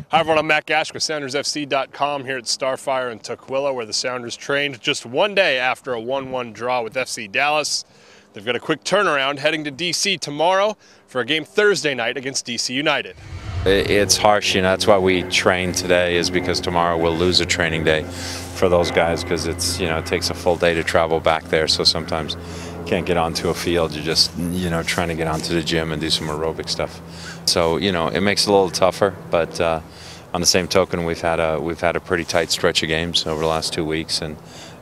Hi everyone, I'm Matt Gash with SoundersFC.com here at Starfire in Tukwila, where the Sounders trained just one day after a 1-1 draw with FC Dallas. They've got a quick turnaround heading to DC tomorrow for a game Thursday night against DC United. It's harsh, that's why we train today, is because tomorrow we'll lose a training day for those guys, because it's, it takes a full day to travel back there, so sometimes you can't get onto a field. You're just, trying to get onto the gym and do some aerobic stuff. So, it makes it a little tougher, but on the same token, we've had a pretty tight stretch of games over the last 2 weeks, and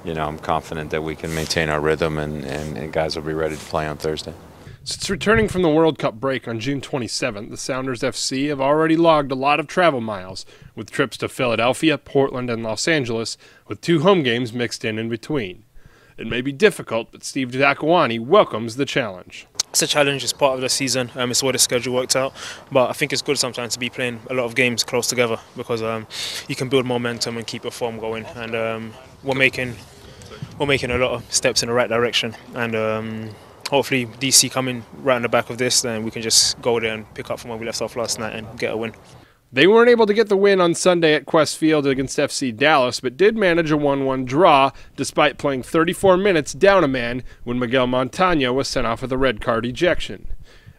I'm confident that we can maintain our rhythm, and guys will be ready to play on Thursday. Since returning from the World Cup break on June 27th, the Sounders FC have already logged a lot of travel miles, with trips to Philadelphia, Portland, and Los Angeles, with 2 home games mixed in between. It may be difficult, but Steve Zakuani welcomes the challenge. It's a challenge, it's part of the season, it's the way the schedule worked out, but I think it's good sometimes to be playing a lot of games close together, because you can build momentum and keep your form going, and we're making a lot of steps in the right direction, and hopefully DC coming right on the back of this, then we can just go there and pick up from where we left off last night and get a win. They weren't able to get the win on Sunday at Qwest Field against FC Dallas, but did manage a 1-1 draw despite playing 34 minutes down a man when Miguel Montano was sent off with a red card ejection.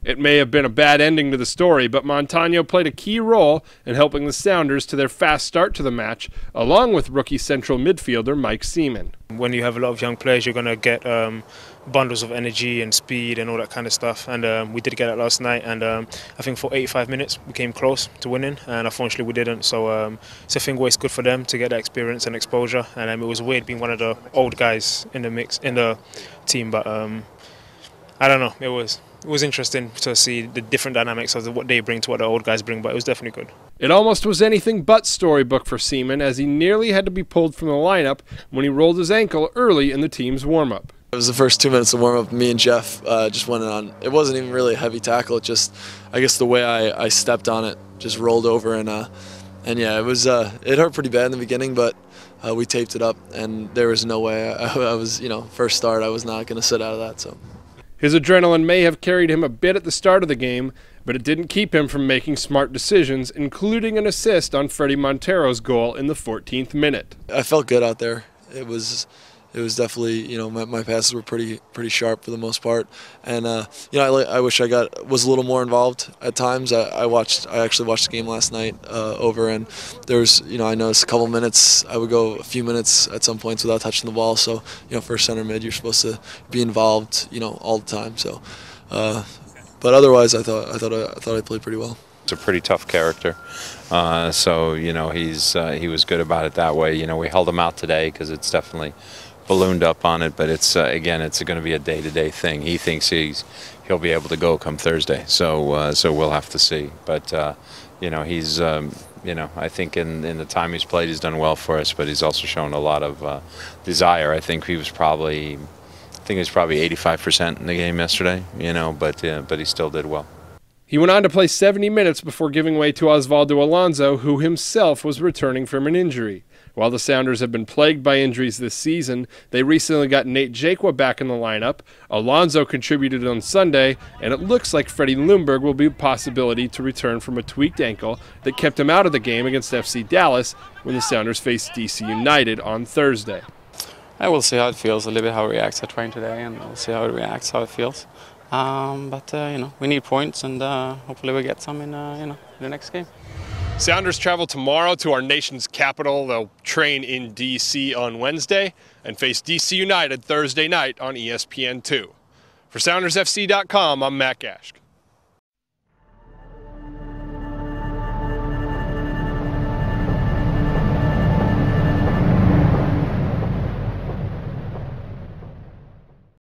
It may have been a bad ending to the story, but Montano played a key role in helping the Sounders to their fast start to the match, along with rookie central midfielder Mike Semen. When you have a lot of young players, you're going to get bundles of energy and speed and all that kind of stuff, and we did get it last night, and I think for 85 minutes we came close to winning, and unfortunately we didn't, so it's a thing where it's good for them to get that experience and exposure, and it was weird being one of the old guys in the mix, in the team, but I don't know, it was interesting to see the different dynamics of what they bring to what the old guys bring, but it was definitely good. It almost was anything but storybook for Semen, as he nearly had to be pulled from the lineup when he rolled his ankle early in the team's warm-up. It was the first 2 minutes of warm-up. Me and Jeff just went on. It wasn't even really a heavy tackle. It just, I guess the way I stepped on it just rolled over, and yeah, it was it hurt pretty bad in the beginning, but we taped it up, and there was no way I was, first start, I was not going to sit out of that. So. His adrenaline may have carried him a bit at the start of the game, but it didn't keep him from making smart decisions, including an assist on Freddie Montero's goal in the 14th minute. I felt good out there. It was definitely, my passes were pretty sharp for the most part, and I wish I was a little more involved at times. I actually watched the game last night over, and there was, I noticed a couple minutes, I would go a few minutes at some points without touching the ball. So for center mid, you're supposed to be involved, all the time. So, but otherwise, I thought I played pretty well. It's a pretty tough character, so he was good about it that way. We held him out today because it's definitely ballooned up on it, but it's again, it's going to be a day-to-day thing. He thinks he'll be able to go come Thursday, so we'll have to see. But he's I think in the time he's played, he's done well for us, but he's also shown a lot of desire. I think he was probably 85% in the game yesterday, but he still did well. He went on to play 70 minutes before giving way to Osvaldo Alonso, who himself was returning from an injury. While the Sounders have been plagued by injuries this season, they recently got Nate Jakwa back in the lineup. Alonso contributed on Sunday, and it looks like Freddie Ljungberg will be a possibility to return from a tweaked ankle that kept him out of the game against FC Dallas when the Sounders face DC United on Thursday. I will see how it feels, a little bit how it reacts. I trained today, and we'll see how it reacts, how it feels. But we need points, and hopefully we get some in the next game. Sounders travel tomorrow to our nation's capital. They'll train in DC on Wednesday and face DC United Thursday night on ESPN2. For SoundersFC.com, I'm Matt Gash.